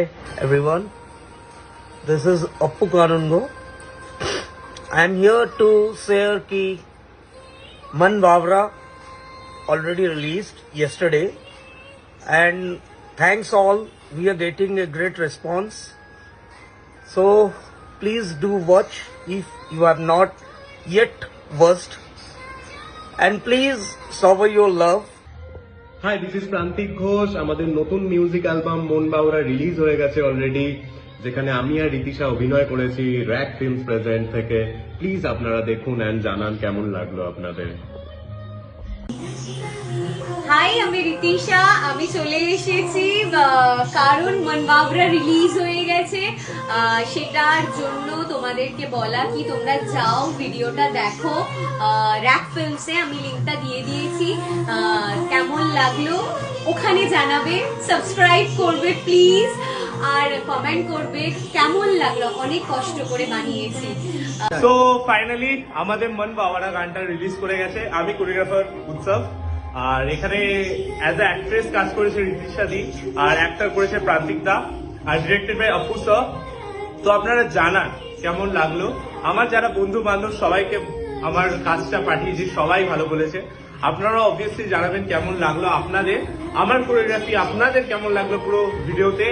Everyone, this is Appu Kanungo. I am here to share ki Man Bawra already released yesterday, and thanks all, we are getting a great response. So please do watch if you have not yet watched, and please shower your love. Hi, this is Prantik Ghosh. আমাদের নতুন music album মন বাউরা release হয়ে গেছে already, যেখানে আমি আর রীতিশা অভিনয় করেছি rack films present থেকে। প্লিজ আপনারা দেখুন অ্যান্ড জানান কেমন লাগলো আপনাদের। হাই, আমি রীতিশা। আমি চলে এসেছি কারণ মন বাবরা রিলিজ হয়ে গেছে, সেটার জন্য তোমাদেরকে বলা কি তোমরা যাও ভিডিওটা দেখো র্যাক ফিল্মসে, আমি লিঙ্কটা দিয়ে দিয়েছি। কেমন লাগলো ওখানে জানাবে, সাবস্ক্রাইব করবে প্লিজ, আর কমেন্ট করবে কেমন লাগলো, অনেক কষ্ট করে বানিয়েছি। সো ফাইনালি আমাদের মন বাওয়ারা গানটা রিলিজ করে গেছে। আমি কোরিওগ্রাফার উৎসব, আর এখানে অ্যাজ এ অ্যাক্ট্রেস কাজ করেছে রীতিশা দি, আর অ্যাক্টর করেছে প্রান্তিক দা, আর ডিরেক্টেড বাই অপু স্যার। তো আপনারা জানান কেমন লাগলো। আমার যারা বন্ধু বান্ধব সবাইকে আমার কাজটা পাঠিয়েছি, সবাই ভালো বলেছে। আপনারা অবভিয়াসলি জানাবেন কেমন লাগলো আপনাদের, আমার কোরিওগ্রাফি আপনাদের কেমন লাগলো পুরো ভিডিওতে।